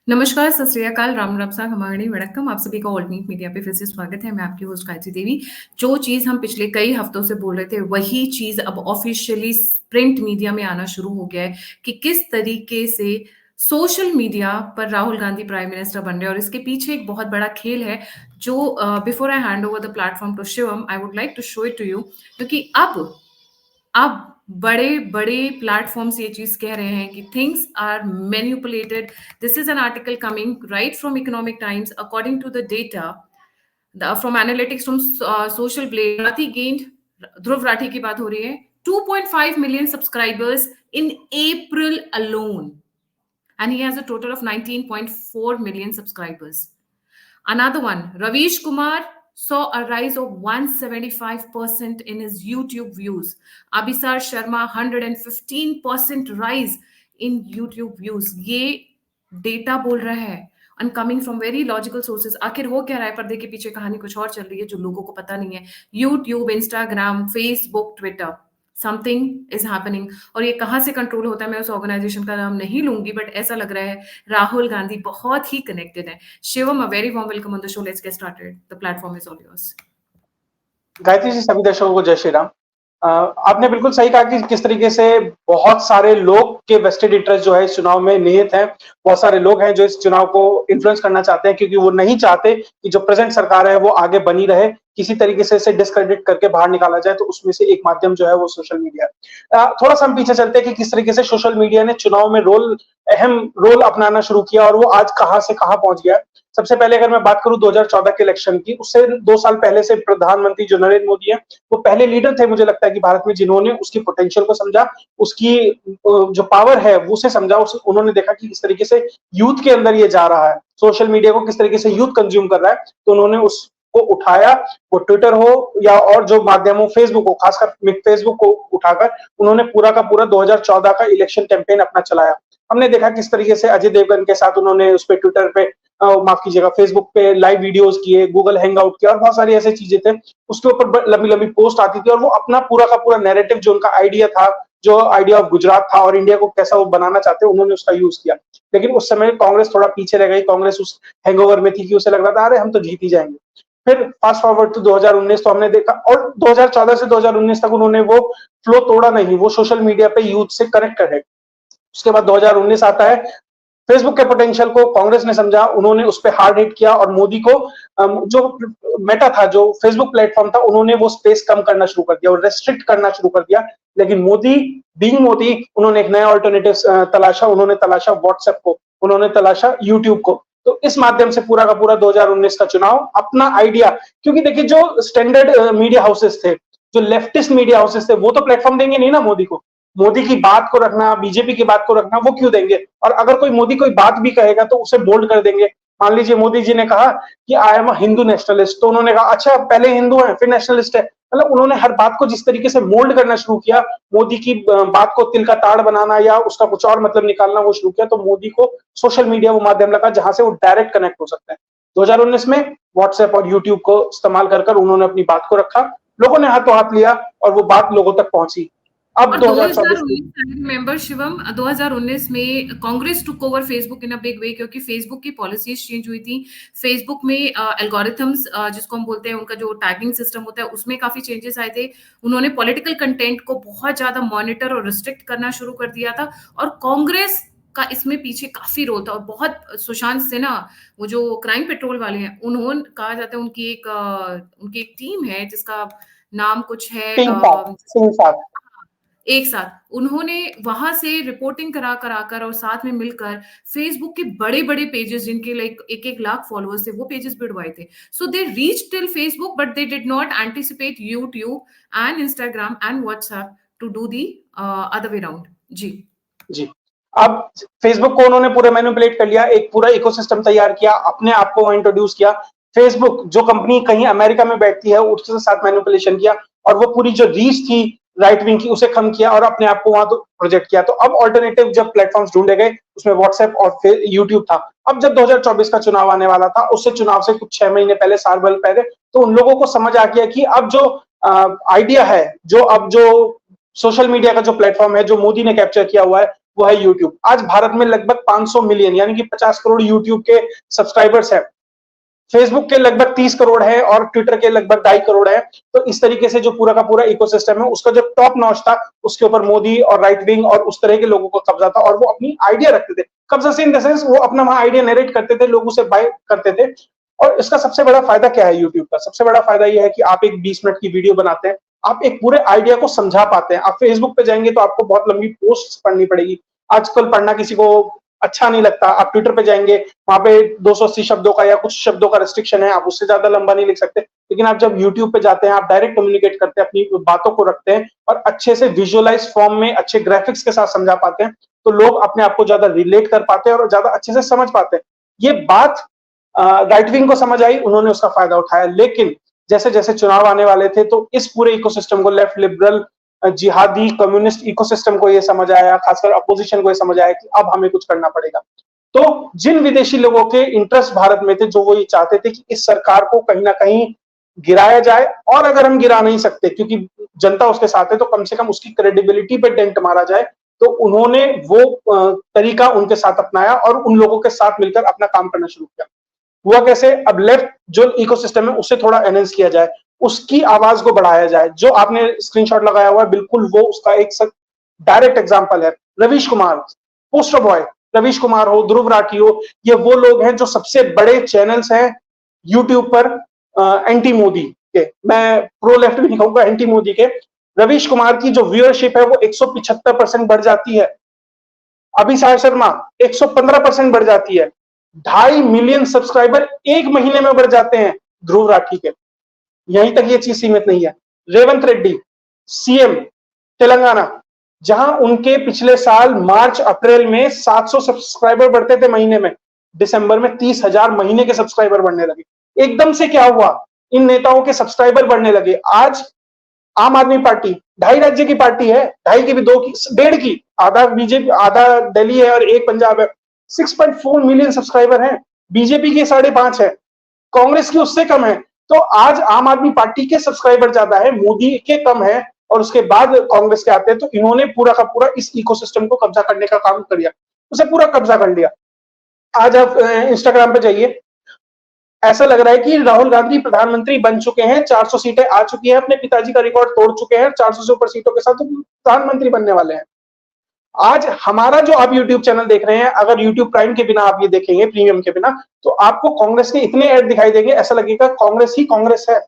नमस्कार, सत श्री अकाल, राम राम सा हमारी वणक्कम। आप सभी का ऑल्टरनेट मीडिया पे फिर से स्वागत है। मैं आपकी होस्ट गायत्री देवी। जो चीज़ हम पिछले कई हफ्तों से बोल रहे थे, वही चीज़ अब ऑफिशियली प्रिंट मीडिया में आना शुरू हो गया है कि किस तरीके से सोशल मीडिया पर राहुल गांधी प्राइम मिनिस्टर बन रहे हैं और इसके पीछे एक बहुत बड़ा खेल है जो before I hand over the platform to Shivam, I would like to show it to you, क्योंकि अब बड़े बड़े प्लेटफॉर्म्स ये चीज कह रहे हैं कि things are manipulated. This is an article coming right from Economic Times according to the data from analytics from Social Blade. Rathee गेंद, ध्रुव राठी की बात हो रही है, 2.5 million subscribers in April alone, and he has a total of 19.4 million subscribers. Another one, Ravish Kumar saw a rise of 175% in his YouTube views. Abhisar Sharma, 115% rise in YouTube views. ये data बोल रहा है and coming from very logical sources. आखिर हो क्या रहा है? पर्दे के पीछे कहानी कुछ और चल रही है जो लोगों को पता नहीं है। YouTube, Instagram, Facebook, Twitter, something is happening. और ये कहाँ से कंट्रोल होता है, मैं उस ऑर्गेनाइजेशन का नाम नहीं लूंगी, बट ऐसा लग रहा है राहुल गांधी बहुत ही कनेक्टेड है। Shivam, a very warm welcome on the show. Let's get started, the platform is all yours. Gayatri ji, सभी दर्शकों को जय श्री राम। आपने बिल्कुल सही कहा कि किस तरीके से बहुत सारे लोग के वेस्टेड इंटरेस्ट जो है इस चुनाव में निहित है। बहुत सारे लोग हैं जो इस चुनाव को इन्फ्लुएंस करना चाहते हैं, क्योंकि वो नहीं चाहते कि जो प्रेजेंट सरकार है वो आगे बनी रहे, किसी तरीके से इसे डिस्क्रेडिट करके बाहर निकाला जाए। तो उसमें से एक माध्यम जो है वो सोशल मीडिया है। थोड़ा सा हम पीछे चलते हैं कि किस तरीके से सोशल मीडिया ने चुनाव में अहम रोल अपनाना शुरू किया और वो आज कहां से कहां पहुंच गया। सबसे पहले अगर मैं बात करूं 2014 के इलेक्शन की, उससे 2 साल पहले से प्रधानमंत्री जो नरेंद्र मोदी है वो पहले लीडर थे, मुझे लगता है कि भारत में, जिन्होंने उसकी पोटेंशियल को समझा, उसकी जो पावर है वो उसे समझा। उन्होंने देखा कि किस तरीके से यूथ के अंदर ये जा रहा है, सोशल मीडिया को किस तरीके से यूथ कंज्यूम कर रहा है, तो उन्होंने उसको उठाया। वो ट्विटर हो या और जो माध्यम हो, फेसबुक हो, खासकर फेसबुक को उठाकर उन्होंने पूरा का पूरा 2014 का इलेक्शन कैंपेन अपना चलाया। हमने देखा किस तरीके से अजय देवगन के साथ उन्होंने उस पर ट्विटर पे, माफ कीजिएगा, फेसबुक पे लाइव वीडियोस किए, गूगल हैंगआउट किया और बहुत सारी ऐसी चीजें थे। उसके ऊपर लंबी लंबी पोस्ट आती थी और वो अपना पूरा का पूरा नैरेटिव, जो उनका आइडिया था, जो आइडिया ऑफ गुजरात था और इंडिया को कैसा वो बनाना चाहते, उन्होंने उसका यूज किया। लेकिन उस समय कांग्रेस थोड़ा पीछे रह गई। कांग्रेस उस हैंगओवर में थी कि उसे लग रहा था अरे हम तो जीत ही जाएंगे। फिर फास्ट फॉरवर्ड टू 2019, तो हमने देखा, और 2014 से 2019 तक उन्होंने वो फ्लो तोड़ा नहीं, वो सोशल मीडिया पे यूथ से कनेक्ट करे। उसके बाद 2019 आता है, फेसबुक के पोटेंशियल को कांग्रेस ने समझा, उन्होंने उस पर हार्ड हिट किया और मोदी को जो मेटा था, जो फेसबुक प्लेटफॉर्म था, उन्होंने वो स्पेस कम करना शुरू कर दिया और रेस्ट्रिक्ट करना शुरू कर दिया। लेकिन मोदी, बीइंग मोदी, उन्होंने एक नया ऑल्टरनेटिव तलाशा। उन्होंने तलाशा व्हाट्सएप को, उन्होंने तलाशा यूट्यूब को। तो इस माध्यम से पूरा का पूरा 2019 का चुनाव अपना आइडिया, क्योंकि देखिए जो स्टैंडर्ड मीडिया हाउसेस थे, जो लेफ्टिस्ट मीडिया हाउसेस थे, वो तो प्लेटफॉर्म देंगे नहीं ना मोदी को। मोदी की बात को रखना, बीजेपी की बात को रखना, वो क्यों देंगे? और अगर कोई मोदी कोई बात भी कहेगा तो उसे बोल्ड कर देंगे। मान लीजिए मोदी जी ने कहा कि I am a Hindu nationalist, तो उन्होंने कहा अच्छा पहले हिंदू है फिर नेशनलिस्ट है। मतलब उन्होंने हर बात को जिस तरीके से मोल्ड करना शुरू किया, मोदी की बात को तिल का ताड़ बनाना या उसका कुछ और मतलब निकालना वो शुरू किया। तो मोदी को सोशल मीडिया वो माध्यम लगा जहां से वो डायरेक्ट कनेक्ट हो सकते हैं। 2019 में व्हाट्सएप और यूट्यूब को इस्तेमाल कर उन्होंने अपनी बात को रखा, लोगों ने हाथों हाथ लिया और वो बात लोगों तक पहुंची। अब 2019 रिमेंबर शिवम, 2019 में Congress took over Facebook in a big way, क्योंकि फेसबुक की पॉलिसीज चेंज हुई थी। फेसबुक में एल्गोरिथम्स जिसको हम बोलते हैं, उनका जो टैगिंग सिस्टम होता है, उसमें काफी चेंजेस आए थे। उन्होंने पॉलिटिकल कंटेंट को बहुत ज्यादा मॉनिटर और रिस्ट्रिक्ट करना शुरू कर दिया था और कांग्रेस का इसमें पीछे काफी रोल था। और बहुत सुशांत सिन्हा, वो जो क्राइम पेट्रोल वाले हैं, उन्होंने कहा जाता है उनकी एक टीम है जिसका नाम कुछ है, एक साथ उन्होंने वहां से रिपोर्टिंग कराकर और साथ में मिलकर फेसबुक के बड़े बड़े पेजेस, जिनके लाइक 1-1 लाख फॉलोअर्स थे, वो पेजेस बिड़वाए थे। So they reach till Facebook, but they did not anticipate YouTube and Instagram and WhatsApp to do the other way round. जी। अब फेसबुक को उन्होंने पूरे मैनिपुलेट कर लिया, एक पूरा इकोसिस्टम तैयार किया, अपने आप को इंट्रोड्यूस किया। फेसबुक जो कंपनी कहीं अमेरिका में बैठती है, उसके साथ मैनिपुलेशन किया और वो पूरी जो रीच थी राइट विंग की, उसे कम किया और अपने आप को वहां तो प्रोजेक्ट किया। तो अब ऑल्टरनेटिव जब प्लेटफॉर्म्स ढूंढे गए, उसमें व्हाट्सएप और यूट्यूब था। अब जब 2024 का चुनाव आने वाला था, उससे चुनाव से कुछ 6 महीने पहले, साल भर पहले, तो उन लोगों को समझ आ गया कि अब जो आइडिया है, जो सोशल मीडिया का जो प्लेटफॉर्म है, जो मोदी ने कैप्चर किया हुआ है, वो है यूट्यूब। आज भारत में लगभग 500 मिलियन यानी कि 50 करोड़ यूट्यूब के सब्सक्राइबर्स हैं। फेसबुक के लगभग 30 करोड़ है और ट्विटर के लगभग 2.5 करोड़ है। तो इस तरीके से जो पूरा का पूरा इकोसिस्टम है, उसका जो टॉप नॉच था, उसके ऊपर मोदी और राइट विंग और उस तरह के लोगों को कब्जा था और वो अपनी आइडिया रखते थे। कब्जा से इन द सेंस वो अपना वहां आइडिया नरेट करते थे, लोग उसे बाय करते थे। और इसका सबसे बड़ा फायदा क्या है यूट्यूब का? सबसे बड़ा फायदा ये है कि आप एक 20 मिनट की वीडियो बनाते हैं, आप एक पूरे आइडिया को समझा पाते हैं। आप फेसबुक पे जाएंगे तो आपको बहुत लंबी पोस्ट पढ़नी पड़ेगी, आजकल पढ़ना किसी को अच्छा नहीं लगता। आप ट्विटर पे जाएंगे, वहां पे 280 शब्दों का या कुछ शब्दों का रिस्ट्रिक्शन है, आप उससे ज्यादा लंबा नहीं लिख सकते। लेकिन आप जब यूट्यूब पे जाते हैं, आप डायरेक्ट कम्युनिकेट करते हैं, अपनी बातों को रखते हैं और अच्छे से विजुअलाइज फॉर्म में अच्छे ग्राफिक्स के साथ समझा पाते हैं, तो लोग अपने आप को ज्यादा रिलेट कर पाते हैं और ज्यादा अच्छे से समझ पाते हैं। ये बात राइट विंग को समझ आई, उन्होंने उसका फायदा उठाया। लेकिन जैसे जैसे चुनाव आने वाले थे, तो इस पूरे इकोसिस्टम को, लेफ्ट, लिबरल, जिहादी, कम्युनिस्ट इकोसिस्टम को ये समझ आया, खासकर अपोजिशन को ये समझ आया कि अब हमें कुछ करना पड़ेगा। तो जिन विदेशी लोगों के इंटरेस्ट भारत में थे, जो वो ये चाहते थे कि इस सरकार को कहीं ना कहीं गिराया जाए, और अगर हम गिरा नहीं सकते क्योंकि जनता उसके साथ है, तो कम से कम उसकी क्रेडिबिलिटी पे डेंट मारा जाए, तो उन्होंने वो तरीका उनके साथ अपनाया और उन लोगों के साथ मिलकर अपना काम करना शुरू किया। हुआ कैसे? अब लेफ्ट जो इकोसिस्टम है उसे थोड़ा एनहेंस किया जाए, उसकी आवाज को बढ़ाया जाए। जो आपने स्क्रीनशॉट लगाया हुआ है, बिल्कुल वो उसका एक डायरेक्ट एग्जांपल है। रवीश कुमार, पोस्टर बॉय, रवीश कुमार हो, ध्रुव राठी हो, ये वो लोग हैं जो सबसे बड़े चैनल्स हैं यूट्यूब पर एंटी मोदी के, मैं प्रो लेफ्ट भी नहीं कहूंगा, एंटी मोदी के। रवीश कुमार की जो व्यूअरशिप है वो 175% बढ़ जाती है। अभिषेक शर्मा 115% बढ़ जाती है। 2.5 मिलियन सब्सक्राइबर एक महीने में बढ़ जाते हैं ध्रुव राठी के। यहीं तक ये चीज सीमित नहीं है। रेवंत रेड्डी, सीएम तेलंगाना, जहां उनके पिछले साल मार्च अप्रैल में 700 सब्सक्राइबर बढ़ते थे महीने में, दिसंबर में 30,000 महीने के सब्सक्राइबर बढ़ने लगे। एकदम से क्या हुआ? इन नेताओं के सब्सक्राइबर बढ़ने लगे। आज आम आदमी पार्टी 2.5 राज्य की पार्टी है, 2.5 की भी, 2 की, 1.5 की, आधा बीजेपी, आधा दिल्ली है और एक पंजाब है। 6.4 मिलियन सब्सक्राइबर हैं, बीजेपी के 5.5 है, कांग्रेस की उससे कम है। तो आज आम आदमी पार्टी के सब्सक्राइबर ज्यादा है, मोदी के कम है, और उसके बाद कांग्रेस के आते हैं। तो इन्होंने पूरा का पूरा इस इकोसिस्टम को कब्जा करने का काम कर लिया, उसे पूरा कब्जा कर लिया। आज आप इंस्टाग्राम पे जाइए, ऐसा लग रहा है कि राहुल गांधी प्रधानमंत्री बन चुके हैं, 400 सीटें आ चुकी हैं, अपने पिताजी का रिकॉर्ड तोड़ चुके हैं, 400 से ऊपर सीटों के साथ तो प्रधानमंत्री बनने वाले हैं। आज हमारा जो आप YouTube चैनल देख रहे हैं, अगर YouTube प्राइम के बिना आप ये देखेंगे, प्रीमियम के बिना, तो आपको कांग्रेस के इतने ऐड दिखाई देंगे, ऐसा लगेगा कांग्रेस ही कांग्रेस है।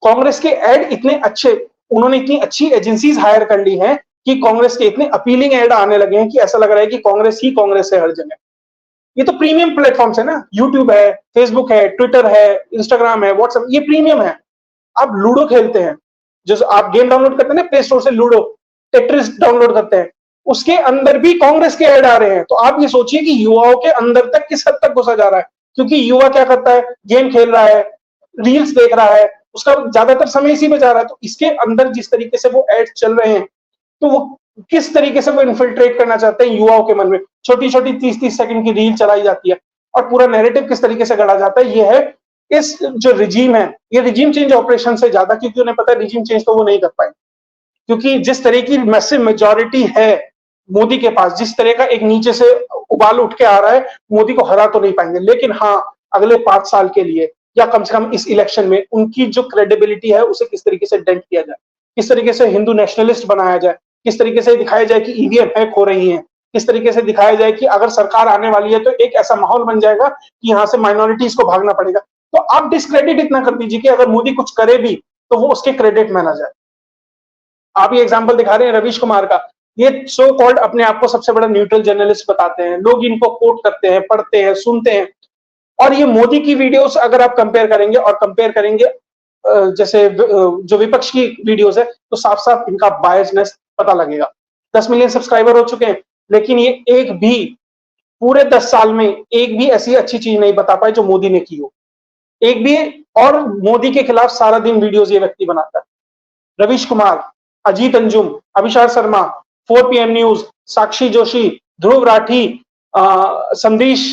कांग्रेस के ऐड इतने अच्छे, उन्होंने इतनी अच्छी एजेंसीज हायर कर ली हैं कि कांग्रेस के इतने अपीलिंग ऐड आने लगे हैं कि ऐसा लग रहा है कि कांग्रेस ही कांग्रेस है हर जगह। ये तो प्रीमियम प्लेटफॉर्म्स है ना, यूट्यूब है, फेसबुक है, ट्विटर है, इंस्टाग्राम है, व्हाट्सएप, ये प्रीमियम है। आप लूडो खेलते हैं, जो आप गेम डाउनलोड करते हैं ना प्ले स्टोर से, लूडो, टेट्रिस डाउनलोड करते हैं, उसके अंदर भी कांग्रेस के ऐड आ रहे हैं। तो आप ये सोचिए कि युवाओं के अंदर तक किस हद तक घुसा जा रहा है। क्योंकि युवा क्या करता है? गेम खेल रहा है, रील्स देख रहा है, उसका ज्यादातर समय इसी में जा रहा है। तो इसके अंदर जिस तरीके से वो ऐड चल रहे हैं, तो वो किस तरीके से वो इन्फिल्ट्रेट करना चाहते हैं युवाओं के मन में। छोटी छोटी 30-30 सेकंड की रील चलाई जाती है और पूरा नैरेटिव किस तरीके से गढ़ा जाता है। ये है इस जो रिजीम है, ये रिजीम चेंज ऑपरेशन से ज्यादा, क्योंकि उन्हें पता है रिजीम चेंज तो वो नहीं कर पाएंगे, क्योंकि जिस तरह की मैसिव मेजॉरिटी है मोदी के पास, जिस तरह का एक नीचे से उबाल उठ के आ रहा है, मोदी को हरा तो नहीं पाएंगे। लेकिन हाँ, अगले 5 साल के लिए या कम से कम इस इलेक्शन में उनकी जो क्रेडिबिलिटी है उसे किस तरीके से डेंट किया जाए, किस तरीके से हिंदू नेशनलिस्ट बनाया जाए, किस तरीके से दिखाया जाए कि ईवीएम हैक हो रही है, किस तरीके से दिखाया जाए कि अगर सरकार आने वाली है तो एक ऐसा माहौल बन जाएगा कि यहाँ से माइनॉरिटीज को भागना पड़ेगा। तो आप डिस्क्रेडिट इतना कर दीजिए कि अगर मोदी कुछ करे भी तो वो उसके क्रेडिट में ना जाए। आप ये एग्जांपल दिखा रहे हैं रवीश कुमार का, ये सो कॉल्ड अपने आप को सबसे बड़ा न्यूट्रल जर्नलिस्ट बताते हैं, लोग इनको कोट करते हैं, पढ़ते हैं, सुनते हैं। और ये मोदी की वीडियोस अगर आप कंपेयर करेंगे और कंपेयर करेंगे जैसे जो विपक्ष की वीडियोस है, तो साफ साफ इनका बायसनेस पता लगेगा। 10 मिलियन सब्सक्राइबर हो चुके हैं, लेकिन ये एक भी पूरे 10 साल में एक भी ऐसी अच्छी चीज नहीं बता पाए जो मोदी ने की हो, एक भी। और मोदी के खिलाफ सारा दिन वीडियोस ये व्यक्ति बनाता है। रवीश कुमार, अजीत अंजुम, अभिषेक शर्मा, 4 PM न्यूज, साक्षी जोशी, ध्रुव राठी, संदेश,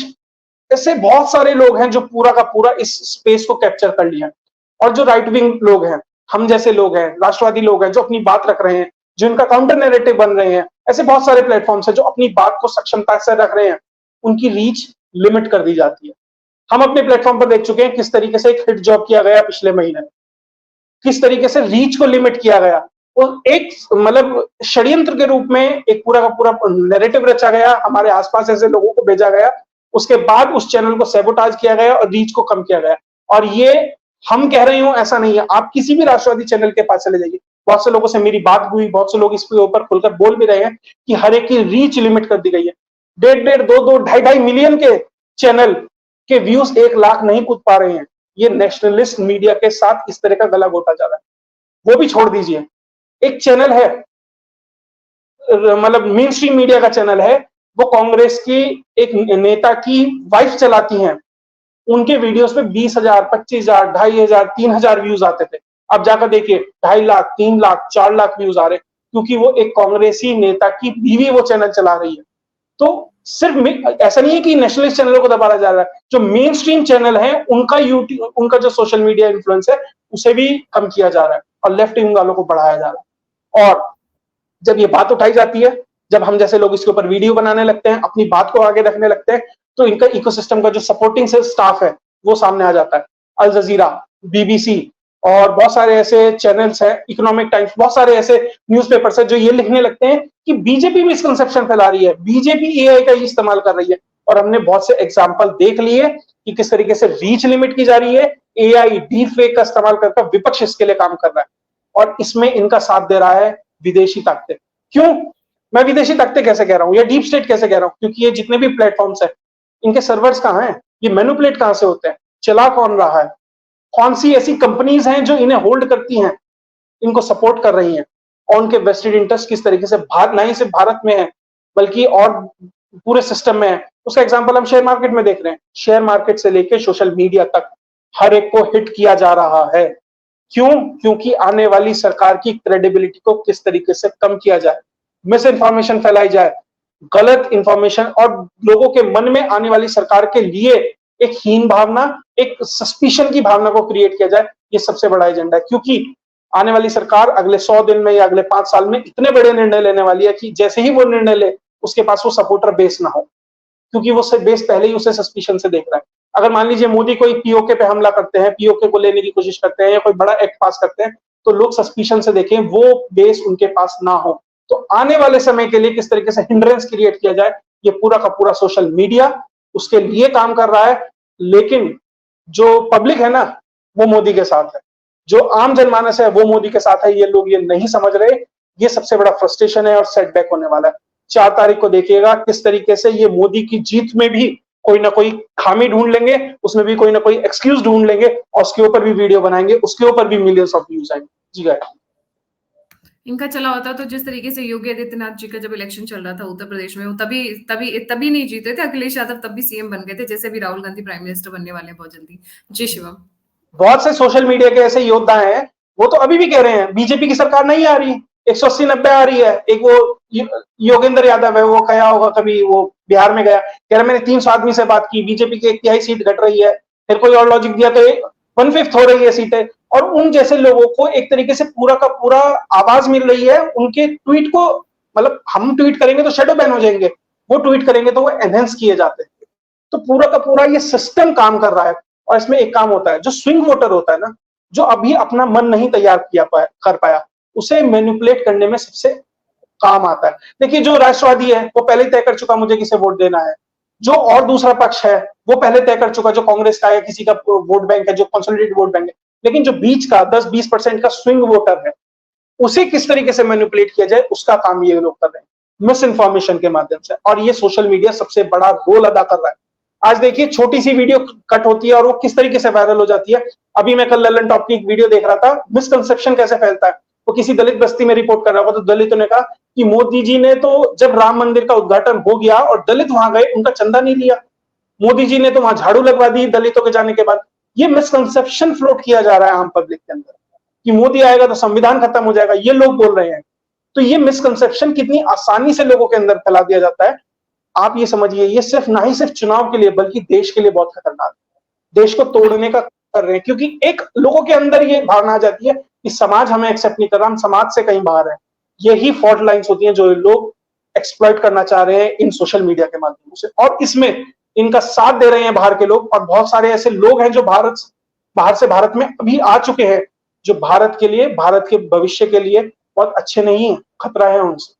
ऐसे बहुत सारे लोग हैं जो पूरा का पूरा इस स्पेस को कैप्चर कर लिया। और जो राइट विंग लोग हैं, हम जैसे लोग हैं, राष्ट्रवादी लोग हैं, जो अपनी बात रख रहे हैं, जो इनका काउंटर नैरेटिव बन रहे हैं, ऐसे बहुत सारे प्लेटफॉर्म्स हैं जो अपनी बात को सक्षमता से रख रहे हैं, उनकी रीच लिमिट कर दी जाती है। हम अपने प्लेटफॉर्म पर देख चुके हैं किस तरीके से एक हिट जॉब किया गया पिछले महीने, किस तरीके से रीच को लिमिट किया गया, और एक मतलब षड्यंत्र के रूप में एक पूरा का पूरा नैरेटिव रचा गया, हमारे आसपास ऐसे लोगों को भेजा गया, उसके बाद उस चैनल को सैबोटाज किया गया और रीच को कम किया गया। और ये हम कह रहे हो ऐसा नहीं है, आप किसी भी राष्ट्रवादी चैनल के पास चले जाइए, बहुत से लोगों से मेरी बात हुई, बहुत से लोग इसके ऊपर खुलकर बोल भी रहे हैं कि हर एक की रीच लिमिट कर दी गई है। 1.5 2 2.5 मिलियन के चैनल के व्यूज 1 लाख नहीं कूद पा रहे हैं। ये नेशनलिस्ट मीडिया के साथ इस तरह का गला घोटा जा रहा है। वो भी छोड़ दीजिए, एक चैनल है, मतलब मेन स्ट्रीम मीडिया का चैनल है, वो कांग्रेस की एक नेता की वाइफ चलाती हैं, उनके वीडियोस पे 20,000, 25,000, 2,500, 3,000 व्यूज आते थे। अब जाकर देखिए 2.5 लाख, 3 लाख, 4 लाख व्यूज आ रहे, क्योंकि वो एक कांग्रेसी नेता की बीवी वो चैनल चला रही है। तो सिर्फ ऐसा नहीं है कि नेशनलिस्ट चैनलों को दबाया जा रहा है, जो मेन स्ट्रीम चैनल है उनका यूट्यूब, उनका जो सोशल मीडिया इन्फ्लुएंस है उसे भी कम किया जा रहा है और लेफ्ट विंग वालों को बढ़ाया जा रहा है। और जब ये बात उठाई जाती है, जब हम जैसे लोग इसके ऊपर वीडियो बनाने लगते हैं, अपनी बात को आगे रखने लगते हैं, तो इनका इकोसिस्टम का जो सपोर्टिंग स्टाफ है वो सामने आ जाता है। अल जजीरा, बीबीसी और बहुत सारे ऐसे चैनल्स हैं, इकोनॉमिक टाइम्स, बहुत सारे ऐसे न्यूज़पेपर्स हैं जो ये लिखने लगते हैं कि बीजेपी मिसकंसेप्शन फैला रही है, बीजेपी एआई का इस्तेमाल कर रही है। और हमने बहुत से एग्जांपल देख लिए कि किस तरीके से रीच लिमिट की जा रही है, एआई डीप फेक का इस्तेमाल करके विपक्ष इसके लिए काम कर रहा है, और इसमें इनका साथ दे रहा है विदेशी ताकतें। क्यों मैं विदेशी ताकतें कैसे कह रहा हूं या डीप स्टेट कैसे कह रहा हूं? क्योंकि ये जितने भी प्लेटफॉर्म्स हैं, इनके सर्वर्स कहां हैं, ये मैनिपुलेट कहां से होते हैं, चला कौन रहा है, कौन सी ऐसी कंपनीज हैं जो इन्हें होल्ड करती हैं, इनको सपोर्ट कर रही हैं, और उनके वेस्टेड इंटरेस्ट किस तरीके से ना ही सिर्फ भारत में है बल्कि और पूरे सिस्टम में है। उसका एग्जांपल हम शेयर मार्केट में देख रहे हैं। शेयर मार्केट से लेकर सोशल मीडिया तक हर एक को हिट किया जा रहा है। क्यों? क्योंकि आने वाली सरकार की क्रेडिबिलिटी को किस तरीके से कम किया जाए, मिस इन्फॉर्मेशन फैलाई जाए, गलत इंफॉर्मेशन, और लोगों के मन में आने वाली सरकार के लिए एक हीन भावना, एक सस्पिशन की भावना को क्रिएट किया जाए, ये सबसे बड़ा एजेंडा है। क्योंकि आने वाली सरकार अगले 100 दिन में या अगले 5 साल में इतने बड़े निर्णय लेने वाली है कि जैसे ही वो निर्णय ले उसके पास वो सपोर्टर बेस ना हो, क्योंकि वो बेस पहले ही उसे सस्पिशन से देख रहा है। अगर मान लीजिए मोदी कोई पीओके पे हमला करते हैं, पीओके को लेने की कोशिश करते हैं या कोई बड़ा एक्ट पास करते हैं, तो लोग सस्पिशन से देखें, वो बेस उनके पास ना हो। तो आने वाले समय के लिए किस तरीके से हिंड्रेंस क्रिएट किया जाए, ये पूरा का पूरा सोशल मीडिया उसके लिए काम कर रहा है। लेकिन जो पब्लिक है ना, वो मोदी के साथ है, जो आम जनमानस है वो मोदी के साथ है। ये लोग ये नहीं समझ रहे, ये सबसे बड़ा फ्रस्ट्रेशन है और सेटबैक होने वाला है। 4 तारीख को देखिएगा किस तरीके से ये मोदी की जीत में भी कोई ना कोई खामी ढूंढ लेंगे, उसमें भी कोई ना कोई एक्सक्यूज ढूंढ लेंगे और उसके ऊपर भी वीडियो बनाएंगे, उसके ऊपर भी मिलियंस ऑफ व्यूज आएंगे। जी गायत्री, इनका चला होता तो जिस तरीके से योगी आदित्यनाथ जी का जब इलेक्शन चल रहा था उत्तर प्रदेश में, वो तभी तभी तभी नहीं जीते थे। अखिलेश यादव तब भी सीएम बन गए थे, जैसे भी राहुल गांधी प्राइम मिनिस्टर बनने वाले हैं बहुत जल्दी। जी शिवम। बहुत से सोशल मीडिया के ऐसे योद्धा हैं, वो तो अभी भी कह रहे हैं बीजेपी की सरकार नहीं आ रही, 180-90 आ रही है। एक वो योगेंद्र यादव है, वो कहा होगा कभी, वो बिहार में गया, कह रहा मैंने 300 आदमी से बात की, बीजेपी की 1/3 सीट घट रही है। फिर कोई और लॉजिक दिया तो 1/5 हो रही है सीटें। और उन जैसे लोगों को एक तरीके से पूरा का पूरा आवाज मिल रही है उनके ट्वीट को, मतलब हम ट्वीट करेंगे तो शेडो बैन हो जाएंगे, वो ट्वीट करेंगे तो वो एनहेंस किए जाते हैं। तो पूरा का पूरा ये सिस्टम काम कर रहा है। और इसमें एक काम होता है, जो स्विंग वोटर होता है ना, जो अभी अपना मन नहीं तैयार कर पाया, उसे मैनिपुलेट करने में सबसे काम आता है। देखिए जो राष्ट्रवादी है वो पहले तय कर चुका मुझे किसे वोट देना है, जो और दूसरा पक्ष है वो पहले तय कर चुका, जो कांग्रेस का है, किसी का वोट बैंक है, जो कंसोलिडेटेड वोट बैंक है। लेकिन जो बीच का 10-20% का स्विंग वोटर है, उसे किस तरीके से मैनिपुलेट किया जाए, उसका काम ये लोग कर रहे हैं मिस इन्फॉर्मेशन के माध्यम से। और ये सोशल मीडिया सबसे बड़ा रोल अदा कर रहा है। आज देखिए छोटी सी वीडियो कट होती है और वो किस तरीके से वायरल हो जाती है। अभी मैं कल ललन टॉप की एक वीडियो देख रहा था, मिसकंसेप्शन कैसे फैलता है। वो किसी दलित बस्ती में रिपोर्ट कर रहा होगा, तो दलितों ने कहा कि मोदी जी ने तो जब राम मंदिर का उद्घाटन हो गया और दलित वहां गए, उनका चंदा नहीं लिया, मोदी जी ने तो वहां झाड़ू लगवा दी दलितों के जाने के बाद। ये मिसकंसेप्शन फ्लोट किया जा रहा है आम पब्लिक के अंदर कि मोदी आएगा तो संविधान खत्म हो जाएगा, ये लोग बोल रहे हैं। तो ये मिसकंसेप्शन कितनी आसानी से लोगों के अंदर फैला दिया जाता है। आप ये समझिए, ये सिर्फ ना ही सिर्फ चुनाव के लिए बल्कि देश के लिए बहुत खतरनाक है, देश को तोड़ने का कर रहे हैं। क्योंकि एक लोगों के अंदर ये भावना आ जाती है कि समाज हमें एक्सेप्ट नहीं कर रहा, हम समाज से कहीं बाहर है। यही फॉल्ट लाइंस होती हैं जो लोग एक्सप्लॉइट करना चाह रहे हैं इन सोशल मीडिया के माध्यम से, और इसमें इनका साथ दे रहे हैं बाहर के लोग, और बहुत सारे ऐसे लोग हैं जो बाहर से भारत में अभी आ चुके हैं, जो भारत के लिए, भारत के भविष्य के लिए बहुत अच्छे नहीं है, खतरा है उनसे।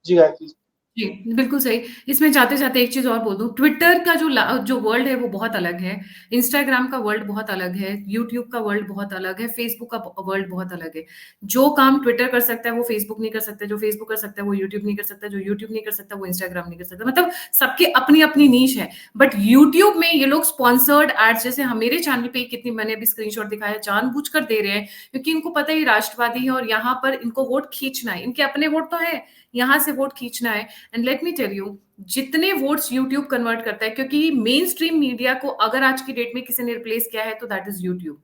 जी गायत्री। जी, बिल्कुल सही। इसमें जाते-जाते एक चीज़ और बोल दूँ, ट्विटर का जो वर्ल्ड है वो बहुत अलग है, इंस्टाग्राम का वर्ल्ड बहुत अलग है, यूट्यूब का वर्ल्ड बहुत अलग है, फेसबुक का वर्ल्ड बहुत अलग है। जो काम ट्विटर कर सकता है वो फेसबुक नहीं कर सकता, जो फेसबुक कर सकता है वो यूट्यूब नहीं कर सकता, जो यूट्यूब नहीं कर सकता वो इंस्टाग्राम नहीं कर सकता। मतलब सबकी अपनी-अपनी नीश है। बट यूट्यूब में ये लोग स्पॉन्सर्ड एड्स, जैसे मेरे चैनल पे कितनी, मैंने अभी स्क्रीनशॉट दिखाया, जानबूझकर दे रहे हैं क्योंकि इनको पता है ये राष्ट्रवादी है और यहाँ पर इनको वोट खींचना है। इनके अपने वोट तो है, यहाँ से वोट खींचना है। And let me tell you, जितने वोट्स यूट्यूब कन्वर्ट करता है, क्योंकि मेन स्ट्रीम मीडिया को अगर आज की डेट में किसी ने रिप्लेस किया है तो दैट इज यूट्यूब।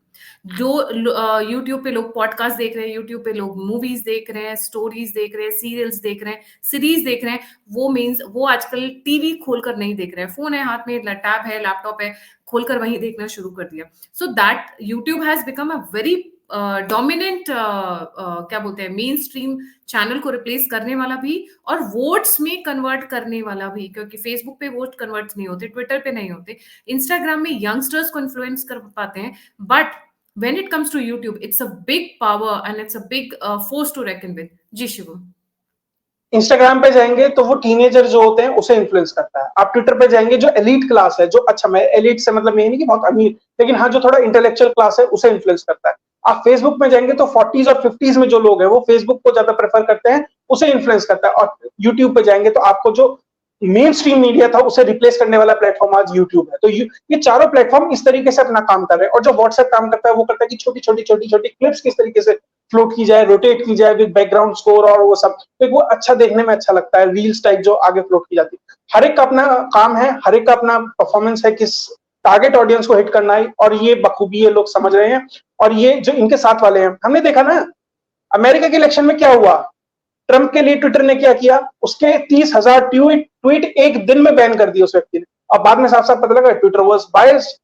जो यूट्यूब पे लोग पॉडकास्ट देख रहे हैं, यूट्यूब पे लोग मूवीज देख रहे हैं, स्टोरीज देख रहे हैं, सीरियल्स देख रहे हैं, सीरीज देख रहे हैं, वो आजकल टीवी खोलकर नहीं देख रहे हैं, फोन है हाथ में, टैब है, लैपटॉप है, खोलकर वही देखना शुरू कर दिया। So that YouTube has become a very dominant, क्या बोलते हैं, मेन स्ट्रीम चैनल को रिप्लेस करने वाला भी और वोट्स में कन्वर्ट करने वाला भी, क्योंकि फेसबुक पे वोट कन्वर्ट नहीं होते, ट्विटर पे नहीं होते, इंस्टाग्राम में यंगस्टर्स को इन्फ्लुएंस कर पाते हैं, but when it comes to YouTube, it's a big power and it's a big force to reckon with. जी शिवम। इंस्टाग्राम पे जाएंगे तो वो टीनेजर जो होते हैं उसे इन्फ्लुएंस करता है। आप ट्विटर पे जाएंगे, जो एलीट क्लास है, जो, अच्छा मैं एलीट से मतलब ये नहीं कि बहुत अमीर, लेकिन हाँ जो थोड़ा इंटेलेक्चुअल क्लास है उसे इन्फ्लुएंस करता है। आप फेसबुक में जाएंगे तो 40s और 50s में जो लोग हैं वो फेसबुक को ज्यादा प्रेफर करते हैं, उसे इन्फ्लुएंस करता है। और यूट्यूब पे जाएंगे तो आपको जो मेन स्ट्रीम मीडिया था उसे रिप्लेस करने वाला प्लेटफॉर्म आज यूट्यूब है। तो ये चारों प्लेटफॉर्म इस तरीके से अपना काम कर रहे हैं। और जो व्हाट्सएप काम करता है वो करता है कि छोटी छोटी क्लिप्स किस तरीके से फ्लोट की जाए, रोटेट की जाए विद बैकग्राउंड स्कोर और वो सब, तो वो अच्छा देखने में अच्छा लगता है, रील्स टाइप जो आगे फ्लोट की जाती है। हर एक का अपना काम है, हर एक का अपना परफॉर्मेंस है, किस टारगेट ऑडियंस को हिट करना है, और ये बखूबी ये लोग समझ रहे हैं। और ये जो इनके साथ वाले हैं, हमने देखा ना अमेरिका के इलेक्शन में क्या हुआ, ट्रंप के लिए ट्विटर ने क्या किया, उसके 30,000 ट्वीट एक दिन में बैन कर दिए उस व्यक्ति ने। और बाद में साफ साफ पता लगा ट्विटर वाज बायस्ड।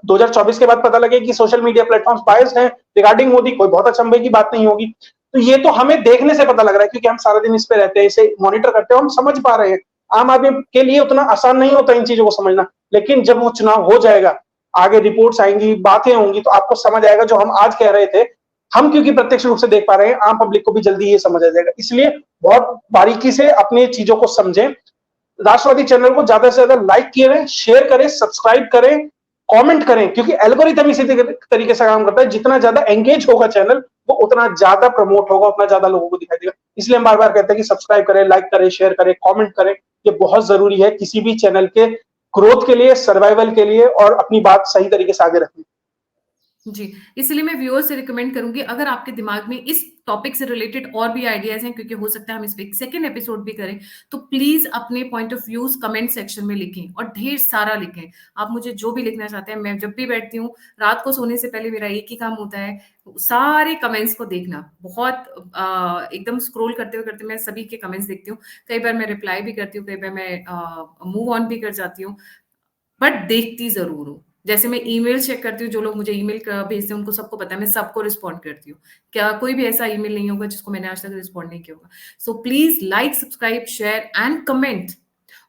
2024 के बाद पता लगे कि सोशल मीडिया प्लेटफॉर्म्स बायस्ड हैं रिगार्डिंग मोदी। कोई बहुत अचंभे की बात नहीं होगी। तो ये तो हमें देखने से पता लग रहा है, क्योंकि हम सारा दिन इस पे रहते हैं, इसे मॉनिटर करते हैं, हम समझ पा रहे हैं। आम आदमी के लिए उतना आसान नहीं होता इन चीजों को समझना, लेकिन जब वो चुनाव हो जाएगा, आगे रिपोर्ट्स आएंगी, बातें होंगी, तो आपको समझ आएगा जो हम आज कह रहे थे। हम क्योंकि प्रत्यक्ष रूप से देख पा रहे हैं, आम पब्लिक को भी जल्दी ये समझ आ जाएगा। इसलिए बहुत बारीकी से अपनी चीजों को समझें। राष्ट्रवादी चैनल को ज्यादा से ज्यादा लाइक करें, शेयर करें, सब्सक्राइब करें, कमेंट करें, क्योंकि एल्गोरिथम इसी तरीके से काम करता है। जितना ज्यादा एंगेज होगा चैनल, वो उतना ज्यादा प्रमोट होगा, उतना ज्यादा लोगों को दिखाई देगा। इसलिए हम बार बार कहते हैं कि सब्सक्राइब करें, लाइक करें, शेयर करें, कमेंट करें। ये बहुत जरूरी है किसी भी चैनल के ग्रोथ के लिए, सर्वाइवल के लिए, और अपनी बात सही तरीके से आगे रखने। जी, इसलिए मैं व्यूअर्स से रिकमेंड करूंगी, अगर आपके दिमाग में इस टॉपिक से रिलेटेड और भी आइडियाज हैं, क्योंकि हो सकता है हम इस पे एक सेकंड एपिसोड भी करें, तो प्लीज अपने point of views comment section में लिखें, और ढेर सारा लिखें। आप मुझे जो भी लिखना चाहते हैं, मैं जब भी बैठती हूँ रात को सोने से पहले, मेरा एक ही काम होता है, सारे कमेंट्स को देखना। बहुत एकदम स्क्रोल करते हुए करते मैं सभी के कमेंट्स देखती हूँ। कई बार मैं रिप्लाई भी करती हूँ, कई बार मैं मूव ऑन भी कर जाती हूँ, बट देखती जरूर हूँ। जैसे मैं ईमेल चेक करती हूँ, जो लोग मुझे ईमेल भेजते हैं उनको सबको पता है, मैं सबको रिस्पॉन्ड करती हूँ। क्या कोई भी ऐसा ईमेल नहीं होगा जिसको मैंने आज तक रिस्पॉन्ड नहीं किया होगा। So please like, subscribe, share and comment.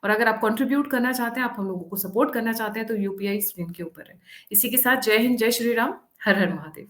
और अगर आप कंट्रीब्यूट करना चाहते हैं, आप हम लोगों को सपोर्ट करना चाहते हैं, तो यूपीआई स्क्रीन के ऊपर है। इसी के साथ जय हिंद, जय श्री राम, हर हर महादेव।